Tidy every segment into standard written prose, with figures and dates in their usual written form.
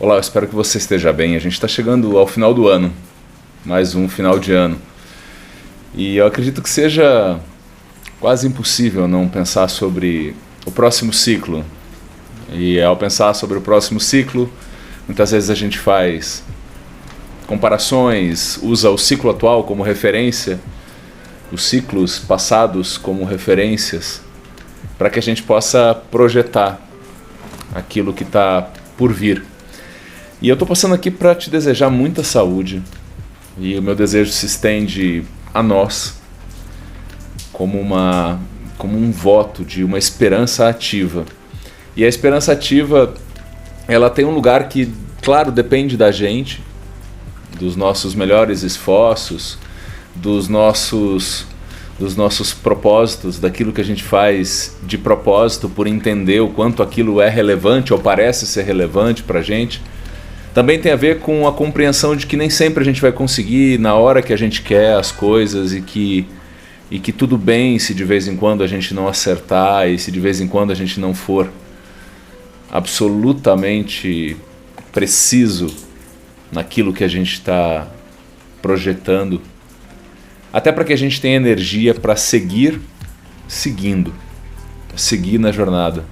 Olá, eu espero que você esteja bem. A gente está chegando ao final do ano, mais um final de ano. E eu acredito que seja quase impossível não pensar sobre o próximo ciclo. E ao pensar sobre o próximo ciclo, muitas vezes a gente faz comparações, usa o ciclo atual como referência, os ciclos passados como referências, para que a gente possa projetar aquilo que está por vir. E eu estou passando aqui para te desejar muita saúde, e o meu desejo se estende a nós como um voto de uma esperança ativa. E a esperança ativa, ela tem um lugar que, claro, depende da gente, dos nossos melhores esforços, dos nossos propósitos, daquilo que a gente faz de propósito por entender o quanto aquilo é relevante ou parece ser relevante para a gente. Também tem a ver com a compreensão de que nem sempre a gente vai conseguir na hora que a gente quer as coisas e que tudo bem se de vez em quando a gente não acertar e se de vez em quando a gente não for absolutamente preciso naquilo que a gente está projetando, até para que a gente tenha energia para seguir na jornada.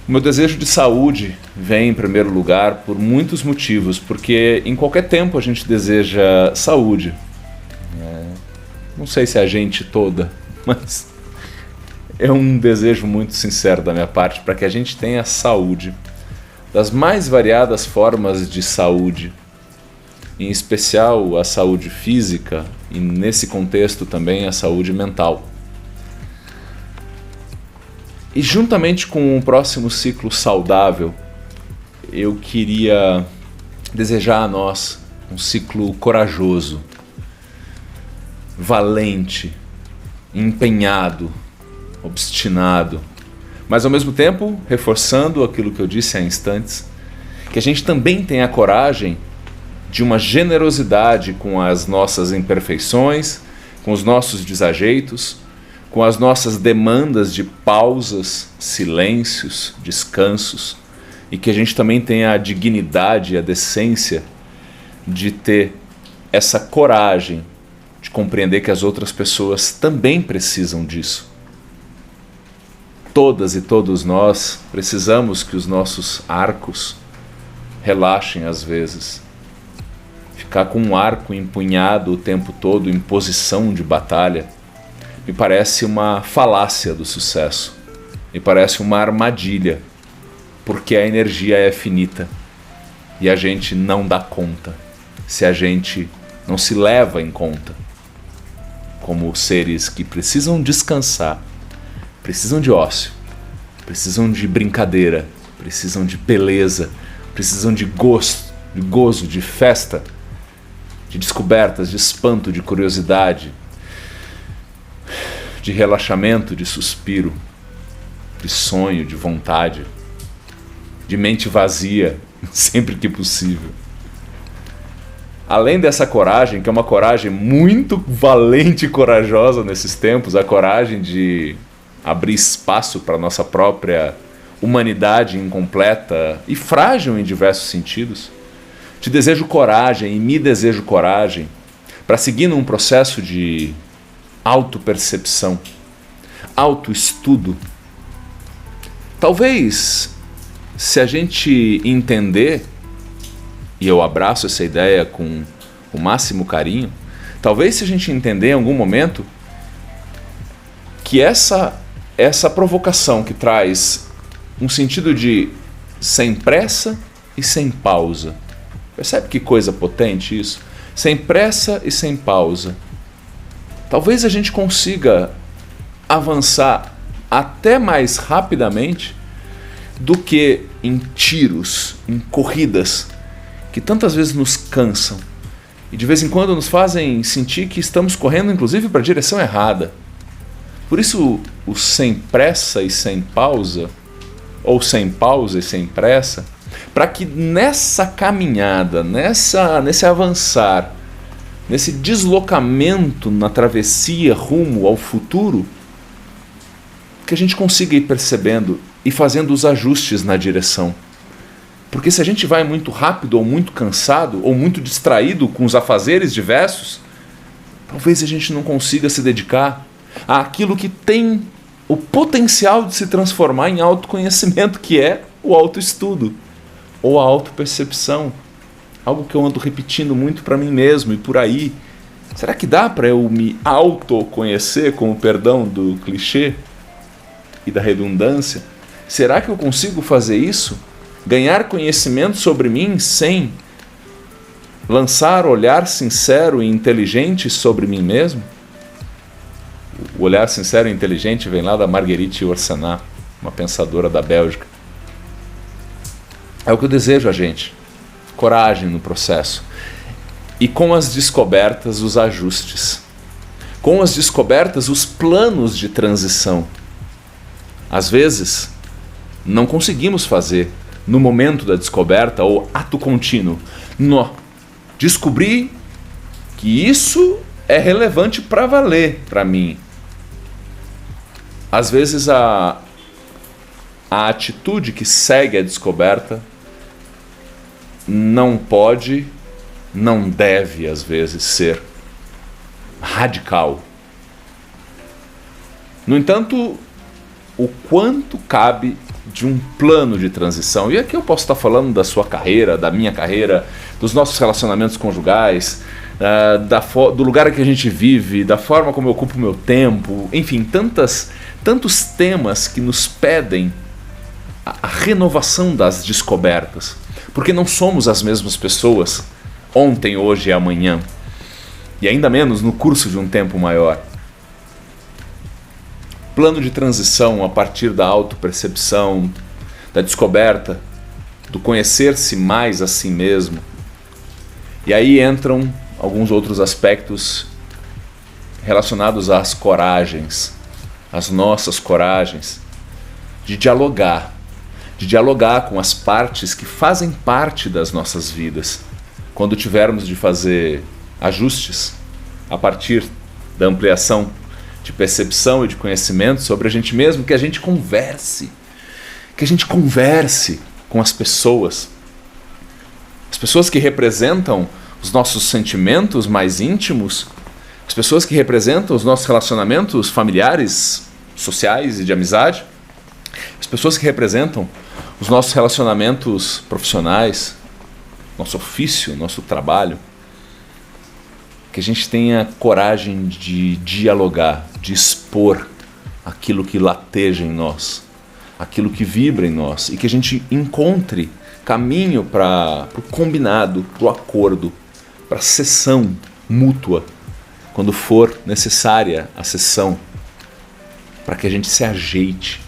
O meu desejo de saúde vem em primeiro lugar por muitos motivos, porque em qualquer tempo a gente deseja saúde. Não sei se é a gente toda, mas é um desejo muito sincero da minha parte para que a gente tenha saúde, das mais variadas formas de saúde, em especial a saúde física e nesse contexto também a saúde mental. E juntamente com o próximo ciclo saudável, eu queria desejar a nós um ciclo corajoso, valente, empenhado, obstinado, mas ao mesmo tempo, reforçando aquilo que eu disse há instantes, que a gente também tenha a coragem de uma generosidade com as nossas imperfeições, com os nossos desajeitos, com as nossas demandas de pausas, silêncios, descansos, e que a gente também tenha a dignidade e a decência de ter essa coragem de compreender que as outras pessoas também precisam disso. Todas e todos nós precisamos que os nossos arcos relaxem às vezes. Ficar com um arco empunhado o tempo todo em posição de batalha me parece uma falácia do sucesso, me parece uma armadilha, porque a energia é finita e a gente não dá conta se a gente não se leva em conta como seres que precisam descansar, precisam de ócio, precisam de brincadeira, precisam de beleza, precisam de gozo, de festa, de descobertas, de espanto, de curiosidade, de relaxamento, de suspiro, de sonho, de vontade, de mente vazia, sempre que possível. Além dessa coragem, que é uma coragem muito valente e corajosa nesses tempos, a coragem de abrir espaço para a nossa própria humanidade incompleta e frágil em diversos sentidos, te desejo coragem e me desejo coragem para seguir num processo de autopercepção, autoestudo. Talvez, se a gente entender, e eu abraço essa ideia com o máximo carinho, talvez se a gente entender em algum momento que essa provocação que traz um sentido de sem pressa e sem pausa. Percebe que coisa potente isso? Sem pressa e sem pausa. Talvez a gente consiga avançar até mais rapidamente do que em tiros, em corridas, que tantas vezes nos cansam e de vez em quando nos fazem sentir que estamos correndo inclusive para a direção errada. Por isso o sem pressa e sem pausa, ou sem pausa e sem pressa, para que nessa caminhada, nesse avançar, nesse deslocamento na travessia rumo ao futuro, que a gente consiga ir percebendo e fazendo os ajustes na direção. Porque se a gente vai muito rápido, ou muito cansado, ou muito distraído com os afazeres diversos, talvez a gente não consiga se dedicar àquilo que tem o potencial de se transformar em autoconhecimento, que é o autoestudo, ou a autopercepção. Algo que eu ando repetindo muito para mim mesmo e por aí. Será que dá para eu me autoconhecer, com o perdão do clichê e da redundância? Será que eu consigo fazer isso? Ganhar conhecimento sobre mim sem lançar olhar sincero e inteligente sobre mim mesmo? O olhar sincero e inteligente vem lá da Marguerite Yourcenar, uma pensadora da Bélgica. É o que eu desejo a gente. Coragem no processo. E com as descobertas, os ajustes. Com as descobertas, os planos de transição. Às vezes, não conseguimos fazer no momento da descoberta ou ato contínuo. Não. Descobri que isso é relevante para valer para mim. Às vezes a atitude que segue a descoberta não pode, não deve às vezes ser radical. No entanto, o quanto cabe de um plano de transição, e aqui eu posso estar falando da sua carreira, da minha carreira, dos nossos relacionamentos conjugais, do lugar que a gente vive, da forma como eu ocupo o meu tempo, enfim, tantos temas que nos pedem a renovação das descobertas, porque não somos as mesmas pessoas ontem, hoje e amanhã, e ainda menos no curso de um tempo maior. Plano de transição a partir da autopercepção, da descoberta, do conhecer-se mais a si mesmo. E aí entram alguns outros aspectos relacionados às coragens, às nossas coragens, de dialogar com as partes que fazem parte das nossas vidas. Quando tivermos de fazer ajustes a partir da ampliação de percepção e de conhecimento sobre a gente mesmo, que a gente converse com as pessoas que representam os nossos sentimentos mais íntimos, as pessoas que representam os nossos relacionamentos familiares, sociais e de amizade, as pessoas que representam os nossos relacionamentos profissionais, nosso ofício, nosso trabalho. Que a gente tenha coragem de dialogar, de expor aquilo que lateja em nós, aquilo que vibra em nós, e que a gente encontre caminho para o combinado, para o acordo, para a cessão mútua, quando for necessária a cessão, para que a gente se ajeite.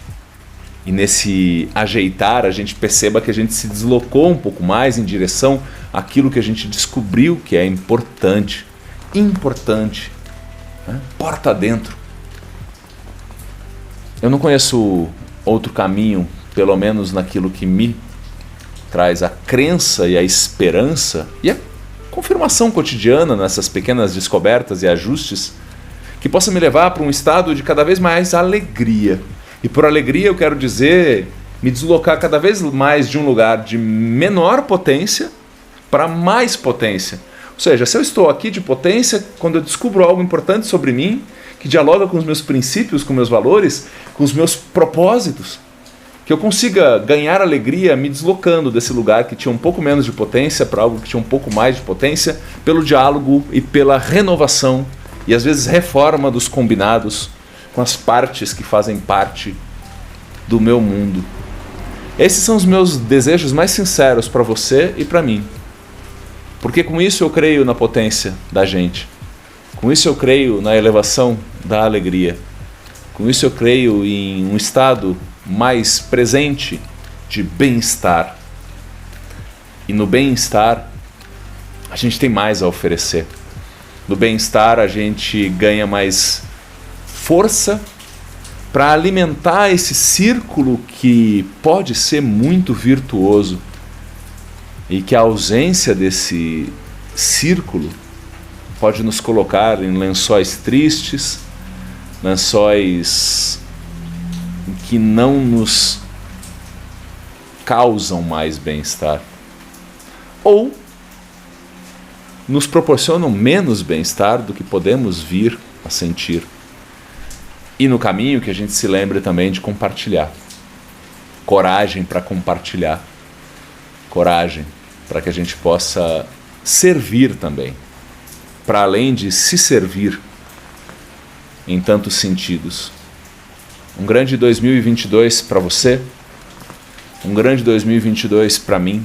E nesse ajeitar a gente perceba que a gente se deslocou um pouco mais em direção àquilo que a gente descobriu que é importante, né? Porta dentro. Eu não conheço outro caminho, pelo menos naquilo que me traz a crença e a esperança e a confirmação cotidiana nessas pequenas descobertas e ajustes, que possa me levar para um estado de cada vez mais alegria. E por alegria eu quero dizer me deslocar cada vez mais de um lugar de menor potência para mais potência. Ou seja, se eu estou aqui de potência, quando eu descubro algo importante sobre mim, que dialoga com os meus princípios, com meus valores, com os meus propósitos, que eu consiga ganhar alegria me deslocando desse lugar que tinha um pouco menos de potência para algo que tinha um pouco mais de potência, pelo diálogo e pela renovação e às vezes reforma dos combinados com as partes que fazem parte do meu mundo. Esses são os meus desejos mais sinceros para você e para mim. Porque com isso eu creio na potência da gente. Com isso eu creio na elevação da alegria. Com isso eu creio em um estado mais presente de bem-estar. E no bem-estar a gente tem mais a oferecer. No bem-estar a gente ganha mais força para alimentar esse círculo que pode ser muito virtuoso e que a ausência desse círculo pode nos colocar em lençóis tristes, lençóis que não nos causam mais bem-estar, ou nos proporcionam menos bem-estar do que podemos vir a sentir. E no caminho que a gente se lembre também de compartilhar. Coragem para compartilhar. Coragem para que a gente possa servir também. Para além de se servir em tantos sentidos. Um grande 2022 para você. Um grande 2022 para mim.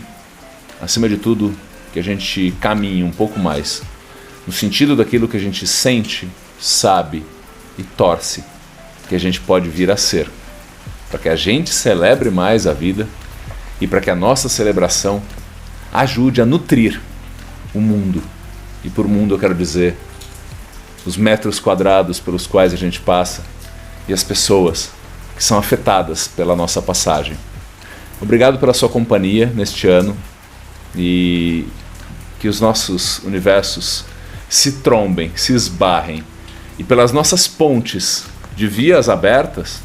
Acima de tudo, que a gente caminhe um pouco mais no sentido daquilo que a gente sente, sabe e torce que a gente pode vir a ser, para que a gente celebre mais a vida e para que a nossa celebração ajude a nutrir o mundo. E por mundo eu quero dizer os metros quadrados pelos quais a gente passa e as pessoas que são afetadas pela nossa passagem. Obrigado pela sua companhia neste ano e que os nossos universos se trombem, se esbarrem e pelas nossas pontes de vias abertas,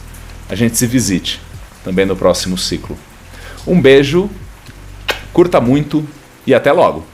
a gente se visite também no próximo ciclo. Um beijo, curta muito e até logo!